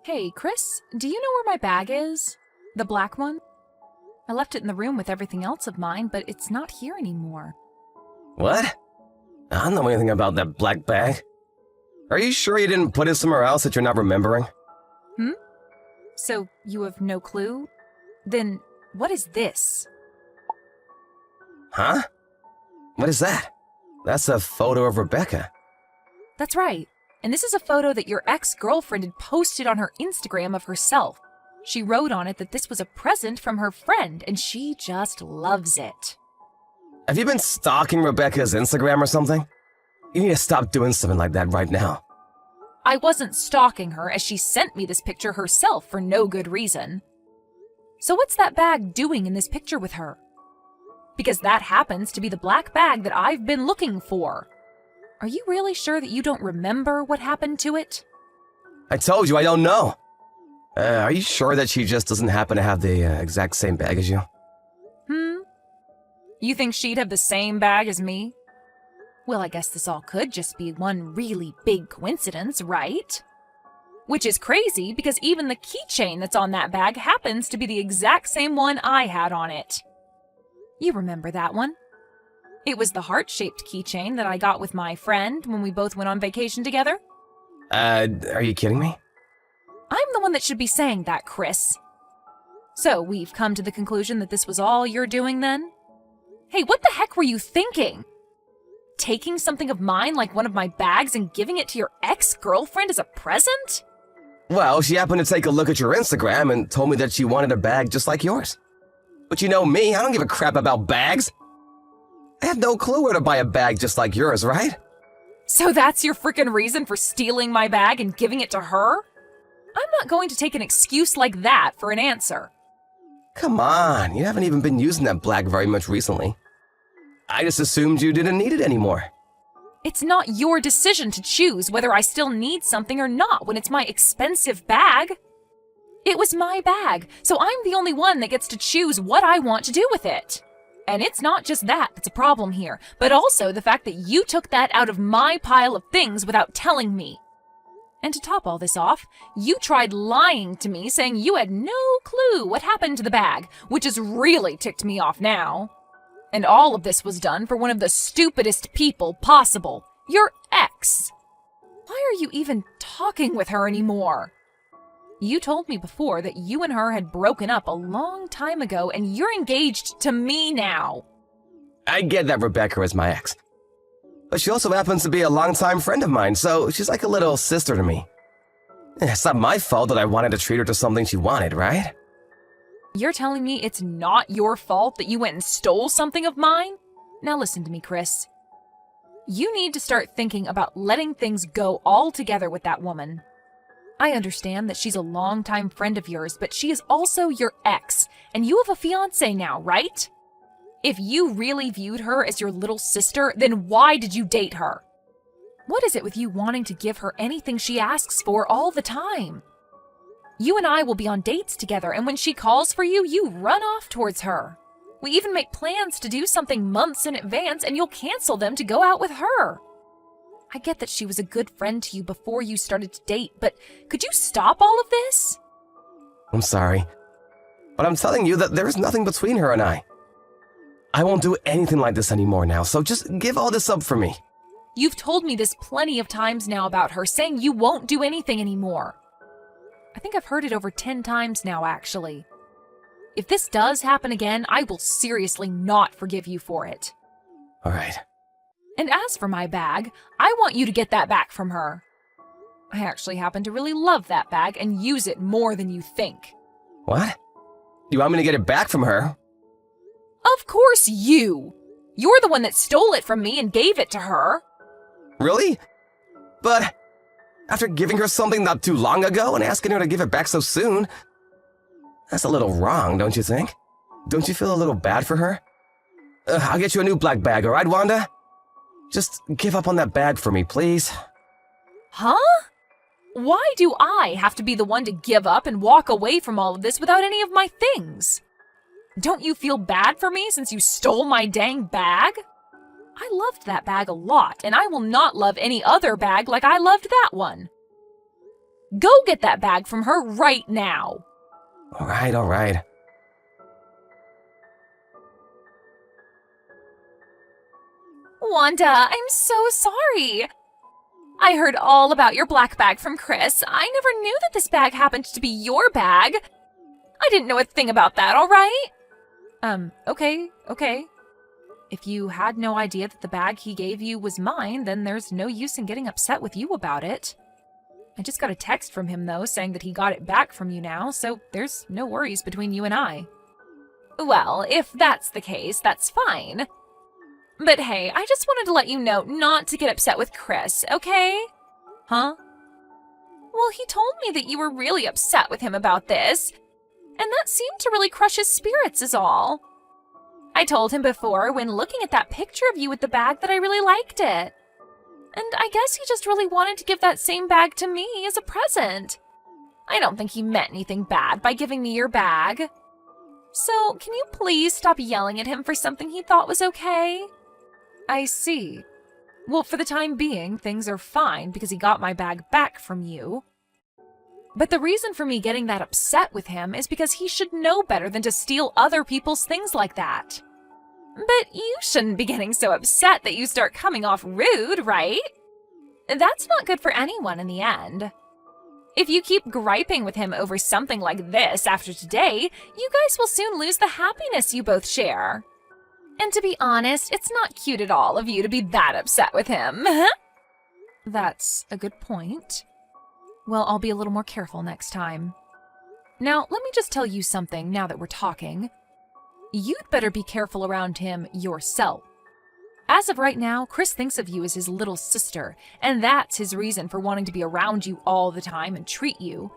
Hey, Chris, do you know where my bag is? The black one? I left it in the room with everything else of mine, but it's not here anymore. What? I don't know anything about that black bag. Are you sure you didn't put it somewhere else that you're not remembering? So, you have no clue? Then, what is this? Huh? What is that? That's a photo of Rebecca. That's right. And this is a photo that your ex-girlfriend had posted on her Instagram of herself. She wrote on it that this was a present from her friend, and she just loves it. Have you been stalking Rebecca's Instagram or something? You need to stop doing something like that right now. I wasn't stalking her, as she sent me this picture herself for no good reason. So what's that bag doing in this picture with her? Because that happens to be the black bag that I've been looking for. Are you really sure that you don't remember what happened to it? I told you I don't know. Are you sure that she just doesn't happen to have the exact same bag as you? You think she'd have the same bag as me? Well, I guess this all could just be one really big coincidence, right? Which is crazy because even the keychain that's on that bag happens to be the exact same one I had on it. You remember that one? It was the heart-shaped keychain that I got with my friend when we both went on vacation together. Are you kidding me? I'm the one that should be saying that, Chris. So, we've come to the conclusion that this was all you're doing then? Hey, what the heck were you thinking? Taking something of mine like one of my bags and giving it to your ex-girlfriend as a present? Well, she happened to take a look at your Instagram and told me that she wanted a bag just like yours. But you know me, I don't give a crap about bags. I had no clue where to buy a bag just like yours, right? So that's your frickin' reason for stealing my bag and giving it to her? I'm not going to take an excuse like that for an answer. Come on, you haven't even been using that bag very much recently. I just assumed you didn't need it anymore. It's not your decision to choose whether I still need something or not when it's my expensive bag. It was my bag, so I'm the only one that gets to choose what I want to do with it. And it's not just that that's a problem here, but also the fact that you took that out of my pile of things without telling me. And to top all this off, you tried lying to me saying you had no clue what happened to the bag, which has really ticked me off now. And all of this was done for one of the stupidest people possible, your ex. Why are you even talking with her anymore? You told me before that you and her had broken up a long time ago and you're engaged to me now. I get that Rebecca is my ex. But she also happens to be a longtime friend of mine, so she's like a little sister to me. It's not my fault that I wanted to treat her to something she wanted, right? You're telling me it's not your fault that you went and stole something of mine? Now listen to me, Chris. You need to start thinking about letting things go altogether with that woman. I understand that she's a longtime friend of yours, but she is also your ex, and you have a fiancé now, right? If you really viewed her as your little sister, then why did you date her? What is it with you wanting to give her anything she asks for all the time? You and I will be on dates together, and when she calls for you, you run off towards her. We even make plans to do something months in advance, and you'll cancel them to go out with her. I get that she was a good friend to you before you started to date, but could you stop all of this? I'm sorry, but I'm telling you that there is nothing between her and I. I won't do anything like this anymore now, so just give all this up for me. You've told me this plenty of times now about her, saying you won't do anything anymore. I think I've heard it over 10 times now, actually. If this does happen again, I will seriously not forgive you for it. All right. And as for my bag, I want you to get that back from her. I actually happen to really love that bag and use it more than you think. What? You want me to get it back from her? Of course you! You're the one that stole it from me and gave it to her. Really? But after giving her something not too long ago and asking her to give it back so soon, that's a little wrong, don't you think? Don't you feel a little bad for her? I'll get you a new black bag, all right, Wanda? Just give up on that bag for me, please. Huh? Why do I have to be the one to give up and walk away from all of this without any of my things? Don't you feel bad for me since you stole my dang bag? I loved that bag a lot, and I will not love any other bag like I loved that one. Go get that bag from her right now. All right, all right. Wanda, I'm so sorry. I heard all about your black bag from Chris. I never knew that this bag happened to be your bag. I didn't know a thing about that, all right? Okay. If you had no idea that the bag he gave you was mine, then there's no use in getting upset with you about it. I just got a text from him, though, saying that he got it back from you now, so there's no worries between you and I. Well, if that's the case, that's fine. But hey, I just wanted to let you know not to get upset with Chris, okay? Huh? Well, he told me that you were really upset with him about this, and that seemed to really crush his spirits is all. I told him before, when looking at that picture of you with the bag, that I really liked it. And I guess he just really wanted to give that same bag to me as a present. I don't think he meant anything bad by giving me your bag. So, can you please stop yelling at him for something he thought was okay? I see. Well, for the time being, things are fine because he got my bag back from you. But the reason for me getting that upset with him is because he should know better than to steal other people's things like that. But you shouldn't be getting so upset that you start coming off rude, right? That's not good for anyone in the end. If you keep griping with him over something like this after today, you guys will soon lose the happiness you both share. And to be honest, it's not cute at all of you to be that upset with him. That's a good point. Well, I'll be a little more careful next time. Now, let me just tell you something now that we're talking. You'd better be careful around him yourself. As of right now, Chris thinks of you as his little sister, and that's his reason for wanting to be around you all the time and treat you.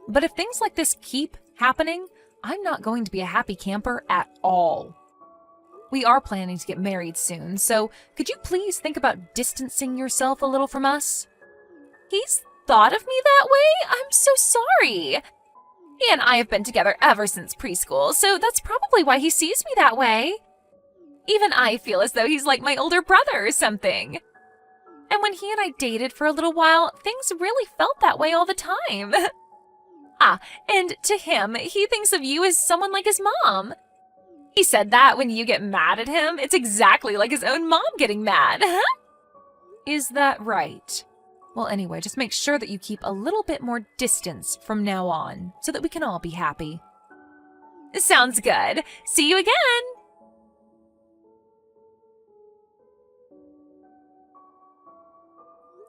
But if things like this keep happening, I'm not going to be a happy camper at all. We are planning to get married soon, so could you please think about distancing yourself a little from us? He's thought of me that way? I'm so sorry. He and I have been together ever since preschool, so that's probably why he sees me that way. Even I feel as though he's like my older brother or something. And when he and I dated for a little while, things really felt that way all the time. And to him, he thinks of you as someone like his mom. He said that when you get mad at him, it's exactly like his own mom getting mad. Is that right? Well, anyway, just make sure that you keep a little bit more distance from now on, so that we can all be happy. Sounds good. See you again!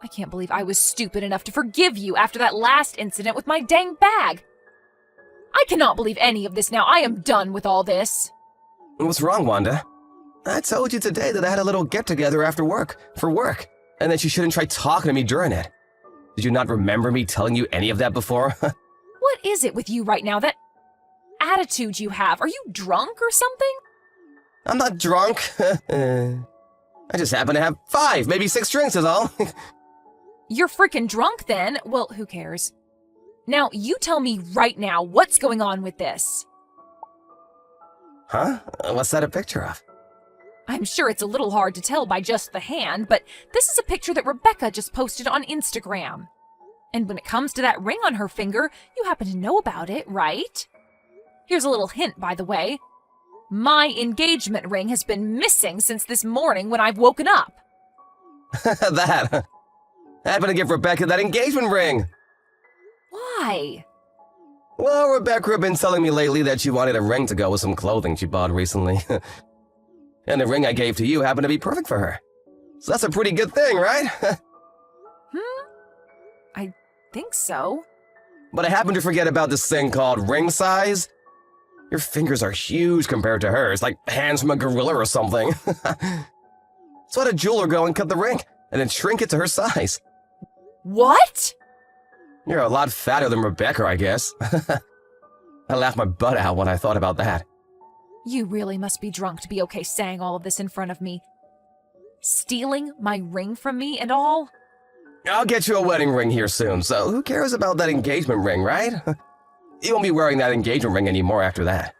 I can't believe I was stupid enough to forgive you after that last incident with my dang bag. I cannot believe any of this now. I am done with all this. What's wrong, Wanda? I told you today that I had a little get-together after work, for work, and that you shouldn't try talking to me during it. Did you not remember me telling you any of that before? What is it with you right now, that attitude you have? Are you drunk or something? I'm not drunk. I just happen to have 5, maybe 6 drinks is all. You're freaking drunk then. Well, who cares? Now, you tell me right now what's going on with this. Huh? What's that a picture of? I'm sure it's a little hard to tell by just the hand, but this is a picture that Rebecca just posted on Instagram. And when it comes to that ring on her finger, you happen to know about it, right? Here's a little hint, by the way. My engagement ring has been missing since this morning when I've woken up. That. I happened to give Rebecca that engagement ring. Why? Well, Rebecca had been telling me lately that she wanted a ring to go with some clothing she bought recently. And the ring I gave to you happened to be perfect for her. So that's a pretty good thing, right? I think so. But I happened to forget about this thing called ring size. Your fingers are huge compared to hers, like hands from a gorilla or something. So I had a jeweler go and cut the ring, and then shrink it to her size. What? You're a lot fatter than Rebecca, I guess. I laughed my butt out when I thought about that. You really must be drunk to be okay saying all of this in front of me. Stealing my ring from me and all? I'll get you a wedding ring here soon, so who cares about that engagement ring, right? You won't be wearing that engagement ring anymore after that.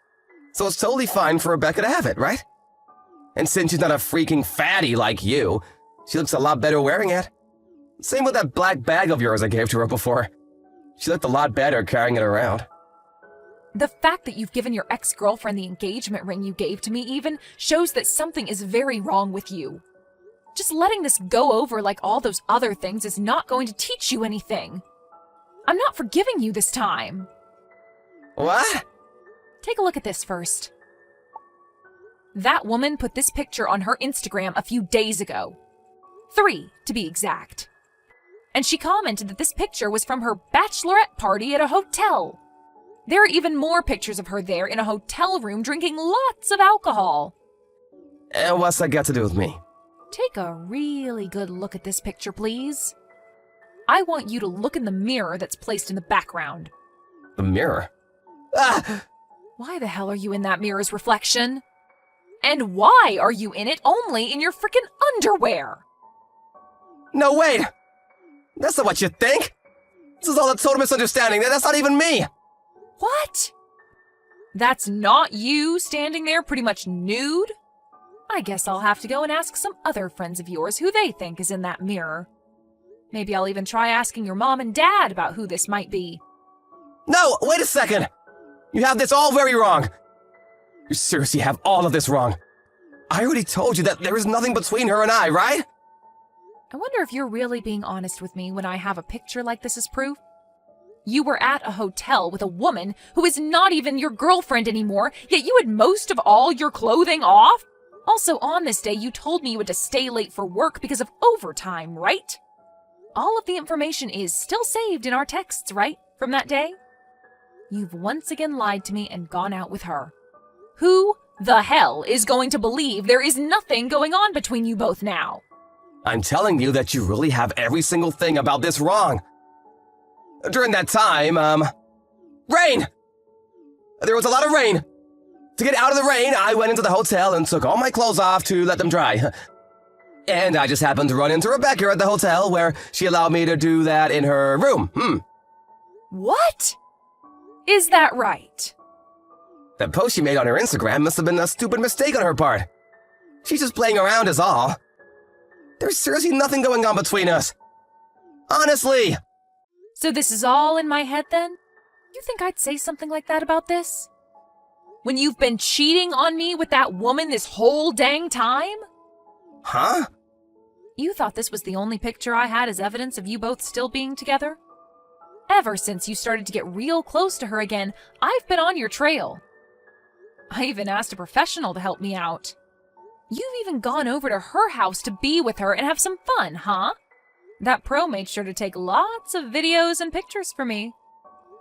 So it's totally fine for Rebecca to have it, right? And since she's not a freaking fatty like you, she looks a lot better wearing it. Same with that black bag of yours I gave to her before. She looked a lot better carrying it around. The fact that you've given your ex-girlfriend the engagement ring you gave to me even shows that something is very wrong with you. Just letting this go over like all those other things is not going to teach you anything. I'm not forgiving you this time. What? Take a look at this first. That woman put this picture on her Instagram a few days ago. 3, to be exact. And she commented that this picture was from her bachelorette party at a hotel. There are even more pictures of her there in a hotel room drinking lots of alcohol. And what's that got to do with me? Take a really good look at this picture, please. I want you to look in the mirror that's placed in the background. The mirror? Ah! Why the hell are you in that mirror's reflection? And why are you in it only in your frickin' underwear? No, wait! That's not what you think! This is all a total misunderstanding. That's not even me! What? That's not you standing there pretty much nude? I guess I'll have to go and ask some other friends of yours who they think is in that mirror. Maybe I'll even try asking your mom and dad about who this might be. No, wait a second! You have this all very wrong! You seriously have all of this wrong. I already told you that there is nothing between her and I, right? I wonder if you're really being honest with me when I have a picture like this as proof? You were at a hotel with a woman who is not even your girlfriend anymore, yet you had most of all your clothing off? Also, on this day, you told me you had to stay late for work because of overtime, right? All of the information is still saved in our texts, right, from that day? You've once again lied to me and gone out with her. Who the hell is going to believe there is nothing going on between you both now? I'm telling you that you really have every single thing about this wrong. During that time, rain! There was a lot of rain. To get out of the rain, I went into the hotel and took all my clothes off to let them dry. And I just happened to run into Rebecca at the hotel where she allowed me to do that in her room. What? Is that right? That post she made on her Instagram must have been a stupid mistake on her part. She's just playing around is all. There's seriously nothing going on between us. Honestly. So this is all in my head then? You think I'd say something like that about this? When you've been cheating on me with that woman this whole dang time? Huh? You thought this was the only picture I had as evidence of you both still being together? Ever since you started to get real close to her again, I've been on your trail. I even asked a professional to help me out. You've even gone over to her house to be with her and have some fun, huh? That pro made sure to take lots of videos and pictures for me.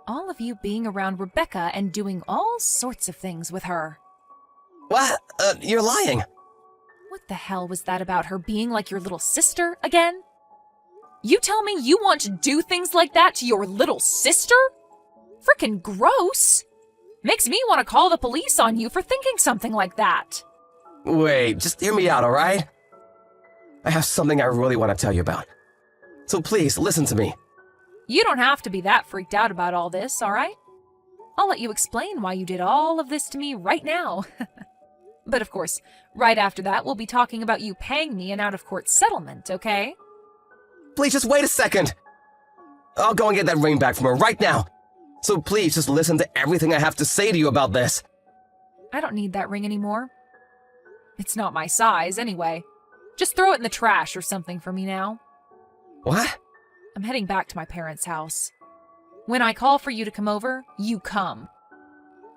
All of you being around Rebecca and doing all sorts of things with her. What? You're lying. What the hell was that about her being like your little sister again? You tell me you want to do things like that to your little sister? Frickin' gross! Makes me want to call the police on you for thinking something like that. Wait, just hear me out, alright? I have something I really want to tell you about. So please, listen to me. You don't have to be that freaked out about all this, alright? I'll let you explain why you did all of this to me right now. But of course, right after that, we'll be talking about you paying me an out-of-court settlement, okay? Please, just wait a second. I'll go and get that ring back from her right now. So please, just listen to everything I have to say to you about this. I don't need that ring anymore. It's not my size, anyway. Just throw it in the trash or something for me now. What? I'm heading back to my parents' house. When I call for you to come over, you come.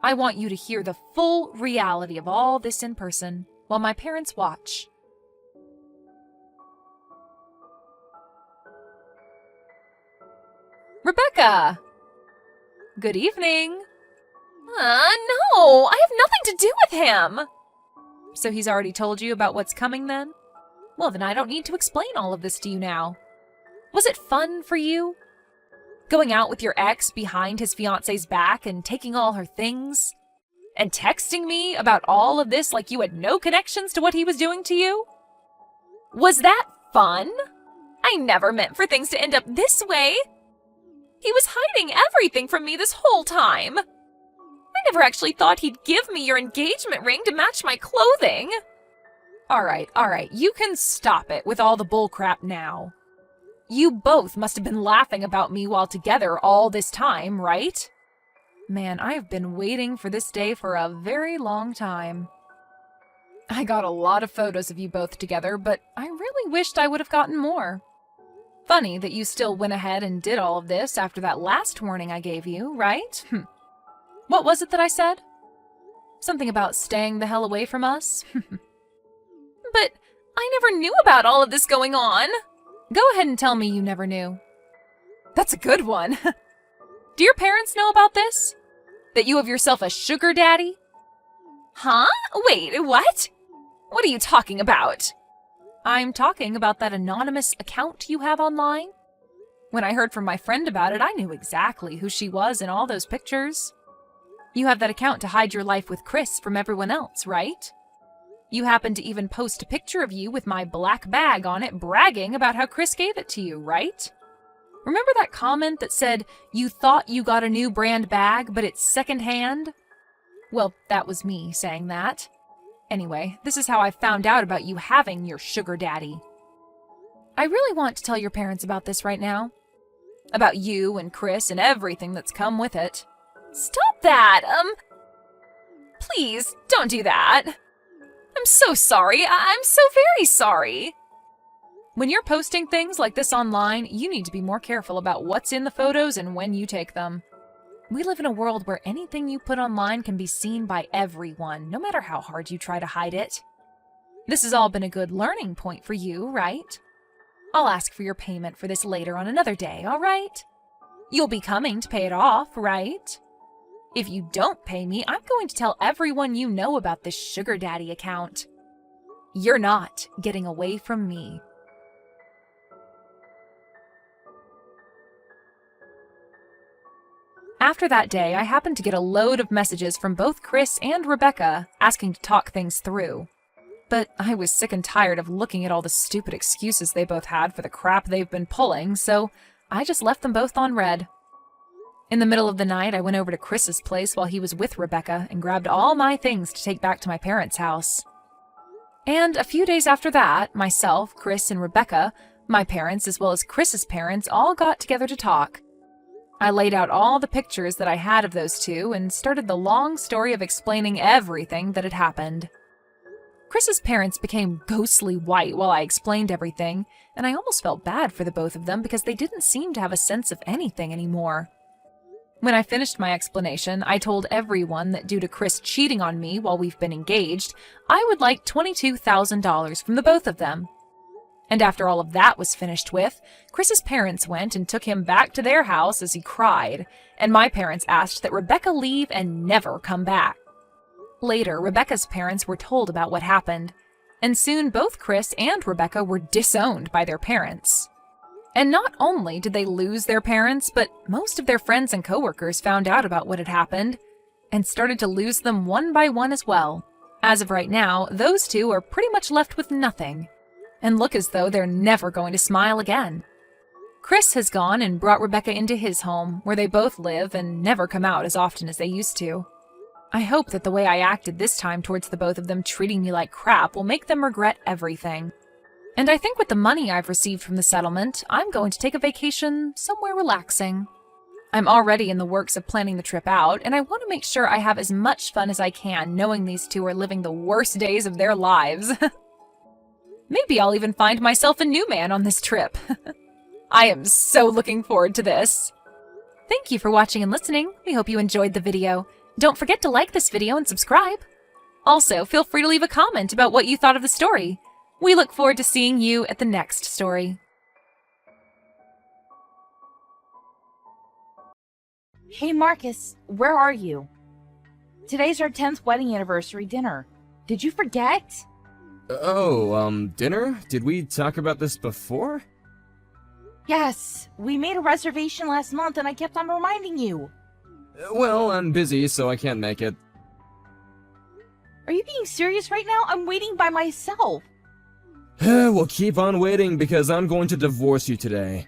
I want you to hear the full reality of all this in person while my parents watch. Rebecca! Good evening. No, I have nothing to do with him. So he's already told you about what's coming then? Well, then I don't need to explain all of this to you now. Was it fun for you? Going out with your ex behind his fiancé's back and taking all her things? And texting me about all of this like you had no connections to what he was doing to you? Was that fun? I never meant for things to end up this way. He was hiding everything from me this whole time. I never actually thought he'd give me your engagement ring to match my clothing. All right, you can stop it with all the bullcrap now. You both must have been laughing about me while together all this time, right? Man, I've been waiting for this day for a very long time. I got a lot of photos of you both together, but I really wished I would have gotten more. Funny that you still went ahead and did all of this after that last warning I gave you, right? What was it that I said? Something about staying the hell away from us? But I never knew about all of this going on. Go ahead and tell me you never knew. That's a good one. Do your parents know about this? That you have yourself a sugar daddy? Huh? Wait, what? What are you talking about? I'm talking about that anonymous account you have online. When I heard from my friend about it, I knew exactly who she was in all those pictures. You have that account to hide your life with Chris from everyone else, right? You happened to even post a picture of you with my black bag on it, bragging about how Chris gave it to you, right? Remember that comment that said you thought you got a new brand bag, but it's secondhand? Well, that was me saying that. Anyway, this is how I found out about you having your sugar daddy. I really want to tell your parents about this right now. About you and Chris and everything that's come with it. Stop that! Please, don't do that. I'm so sorry. I'm so very sorry. When you're posting things like this online, you need to be more careful about what's in the photos and when you take them. We live in a world where anything you put online can be seen by everyone, no matter how hard you try to hide it. This has all been a good learning point for you, right? I'll ask for your payment for this later on another day, all right? You'll be coming to pay it off, right? If you don't pay me, I'm going to tell everyone you know about this sugar daddy account. You're not getting away from me. After that day, I happened to get a load of messages from both Chris and Rebecca asking to talk things through. But I was sick and tired of looking at all the stupid excuses they both had for the crap they've been pulling, so I just left them both on red. In the middle of the night, I went over to Chris's place while he was with Rebecca and grabbed all my things to take back to my parents' house. And a few days after that, myself, Chris, and Rebecca, my parents as well as Chris's parents, all got together to talk. I laid out all the pictures that I had of those two and started the long story of explaining everything that had happened. Chris's parents became ghostly white while I explained everything, and I almost felt bad for the both of them because they didn't seem to have a sense of anything anymore. When I finished my explanation, I told everyone that due to Chris cheating on me while we've been engaged, I would like $22,000 from the both of them. And after all of that was finished with, Chris's parents went and took him back to their house as he cried, and my parents asked that Rebecca leave and never come back. Later, Rebecca's parents were told about what happened, and soon both Chris and Rebecca were disowned by their parents. And not only did they lose their parents, but most of their friends and coworkers found out about what had happened, and started to lose them one by one as well. As of right now, those two are pretty much left with nothing, and look as though they're never going to smile again. Chris has gone and brought Rebecca into his home, where they both live and never come out as often as they used to. I hope that the way I acted this time towards the both of them treating me like crap will make them regret everything. And I think with the money I've received from the settlement, I'm going to take a vacation somewhere relaxing. I'm already in the works of planning the trip out, and I want to make sure I have as much fun as I can knowing these two are living the worst days of their lives. Maybe I'll even find myself a new man on this trip. I am so looking forward to this. Thank you for watching and listening. We hope you enjoyed the video. Don't forget to like this video and subscribe. Also, feel free to leave a comment about what you thought of the story. We look forward to seeing you at the next story. Hey Marcus, where are you? Today's our 10th wedding anniversary dinner. Did you forget? Dinner? Did we talk about this before? Yes, we made a reservation last month and I kept on reminding you. Well, I'm busy, so I can't make it. Are you being serious right now? I'm waiting by myself. We'll keep on waiting because I'm going to divorce you today.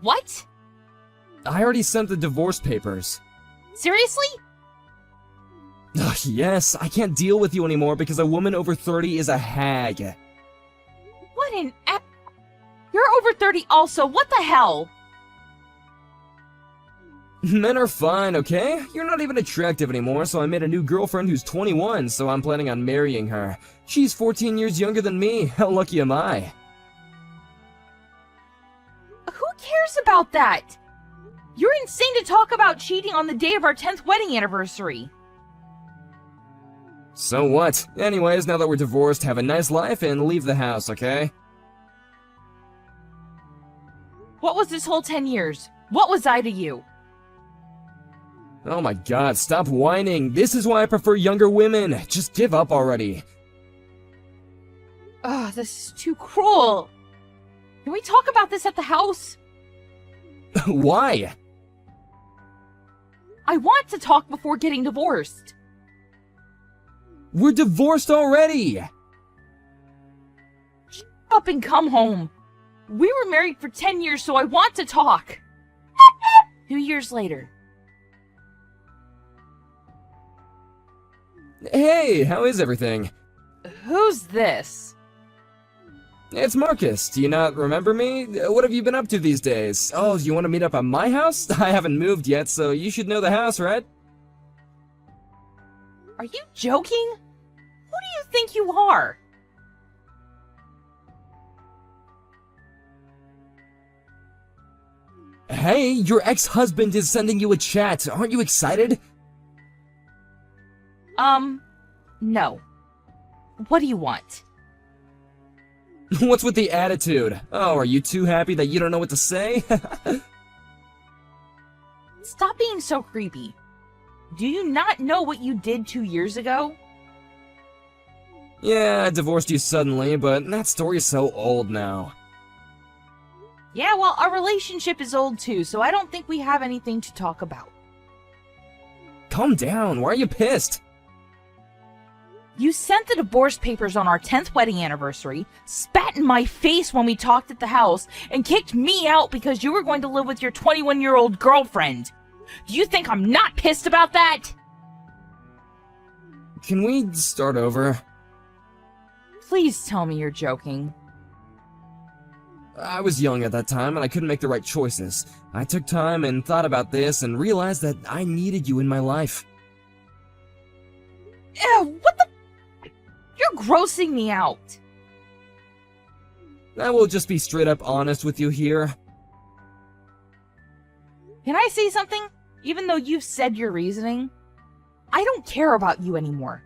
What? I already sent the divorce papers. Seriously? Ugh, yes, I can't deal with you anymore because a woman over 30 is a hag. What an You're You're over 30 also, what the hell? Men are fine, okay? You're not even attractive anymore, so I made a new girlfriend who's 21, so I'm planning on marrying her. She's 14 years younger than me. How lucky am I? Who cares about that? You're insane to talk about cheating on the day of our 10th wedding anniversary. So what? Anyways, now that we're divorced, have a nice life and leave the house, okay? What was this whole 10 years? What was I to you? Oh my god, stop whining. This is why I prefer younger women. Just give up already. Ugh, this is too cruel. Can we talk about this at the house? Why? I want to talk before getting divorced. We're divorced already! Shut up and come home. We were married for 10 years, so I want to talk. 2 years later. Hey, how is everything? Who's this? It's Marcus. Do you not remember me? What have you been up to these days? Oh, you want to meet up at my house? I haven't moved yet, so you should know the house, right? Are you joking? Who do you think you are? Hey, your ex-husband is sending you a chat. Aren't you excited? No. What do you want? What's with the attitude? Oh, are you too happy that you don't know what to say? Stop being so creepy. Do you not know what you did 2 years ago? Yeah, I divorced you suddenly, but that story is so old now. Yeah, well, our relationship is old too, so I don't think we have anything to talk about. Calm down, why are you pissed? You sent the divorce papers on our 10th wedding anniversary, spat in my face when we talked at the house, and kicked me out because you were going to live with your 21-year-old girlfriend. Do you think I'm not pissed about that? Can we start over? Please tell me you're joking. I was young at that time and I couldn't make the right choices. I took time and thought about this and realized that I needed you in my life. Ew, what the? You're grossing me out. I will just be straight up honest with you here. Can I say something? Even though you've said your reasoning, I don't care about you anymore.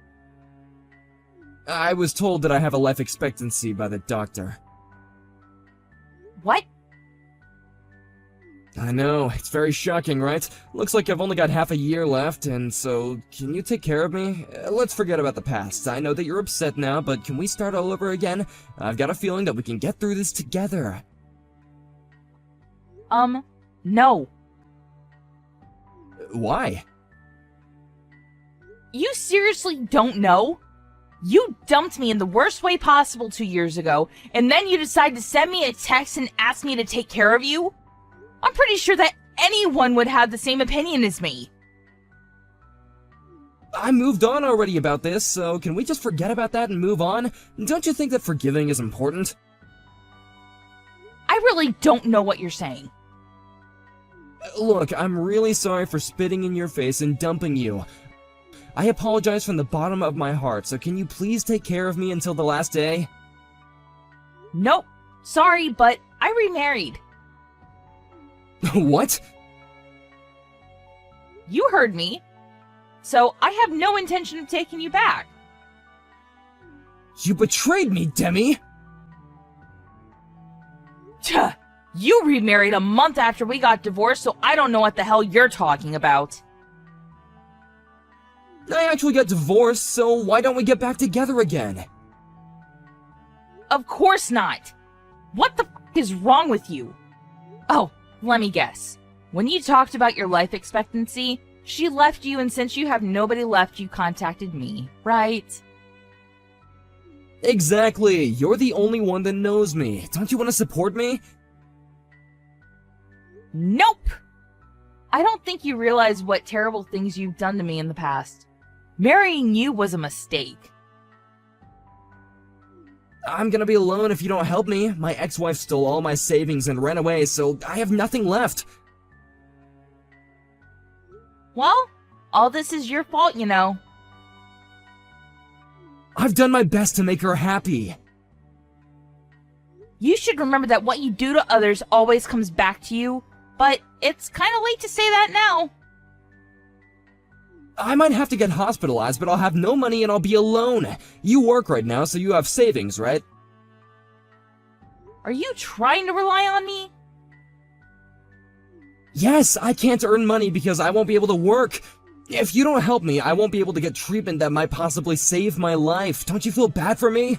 I was told that I have a life expectancy by the doctor. What? I know, it's very shocking, right? Looks like I've only got half a year left, and so, can you take care of me? Let's forget about the past. I know that you're upset now, but can we start all over again? I've got a feeling that we can get through this together. No. Why? You seriously don't know? You dumped me in the worst way possible 2 years ago, and then you decide to send me a text and ask me to take care of you? I'm pretty sure that anyone would have the same opinion as me. I moved on already about this, so can we just forget about that and move on? Don't you think that forgiving is important? I really don't know what you're saying. Look, I'm really sorry for spitting in your face and dumping you. I apologize from the bottom of my heart, so can you please take care of me until the last day? Nope. Sorry, but I remarried. What? You heard me. So I have no intention of taking you back. You betrayed me, Demi! Tuh. You remarried a month after we got divorced, so I don't know what the hell you're talking about. I actually got divorced, so why don't we get back together again? Of course not. What the f*** is wrong with you? Oh, let me guess. When you talked about your life expectancy, she left you, and since you have nobody left, you contacted me, right? Exactly. You're the only one that knows me. Don't you want to support me? Nope! I don't think you realize what terrible things you've done to me in the past. Marrying you was a mistake. I'm gonna be alone if you don't help me. My ex-wife stole all my savings and ran away, so I have nothing left. Well, all this is your fault, you know. I've done my best to make her happy. You should remember that what you do to others always comes back to you, but it's kind of late to say that now. I might have to get hospitalized, but I'll have no money and I'll be alone. You work right now, so you have savings, right? Are you trying to rely on me? Yes, I can't earn money because I won't be able to work. If you don't help me, I won't be able to get treatment that might possibly save my life. Don't you feel bad for me?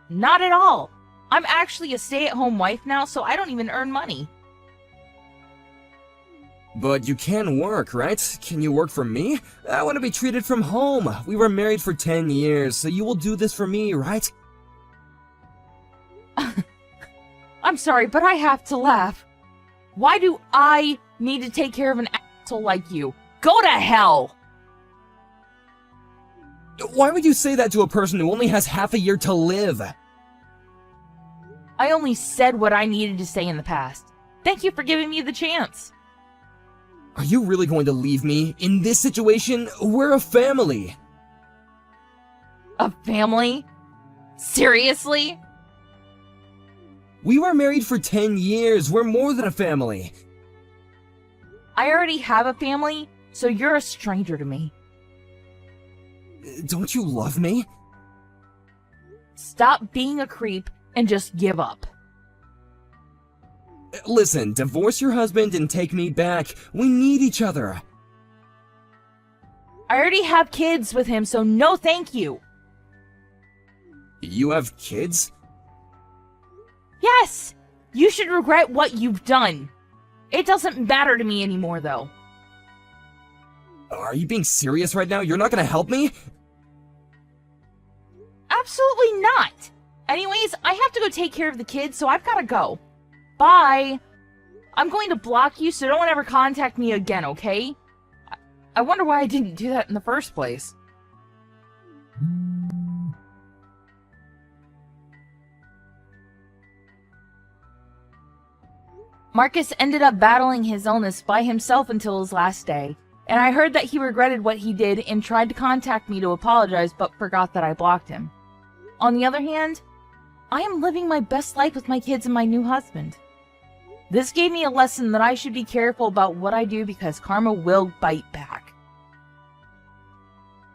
Not at all. I'm actually a stay-at-home wife now, so I don't even earn money. But you can work, right? Can you work for me? I want to be treated from home. We were married for 10 years, so you will do this for me, right? I'm sorry, but I have to laugh. Why do I need to take care of an asshole like you? Go to hell! Why would you say that to a person who only has half a year to live? I only said what I needed to say in the past. Thank you for giving me the chance. Are you really going to leave me? In this situation, we're a family. A family? Seriously? We were married for 10 years. We're more than a family. I already have a family, so you're a stranger to me. Don't you love me? Stop being a creep and just give up. Listen, divorce your husband and take me back. We need each other. I already have kids with him, so no thank you. You have kids? Yes! You should regret what you've done. It doesn't matter to me anymore, though. Are you being serious right now? You're not gonna help me? Absolutely not! Anyways, I have to go take care of the kids, so I've gotta go. Bye! I'm going to block you, so don't ever contact me again, okay? I wonder why I didn't do that in the first place. Marcus ended up battling his illness by himself until his last day, and I heard that he regretted what he did and tried to contact me to apologize but forgot that I blocked him. On the other hand, I am living my best life with my kids and my new husband. This gave me a lesson that I should be careful about what I do because karma will bite back.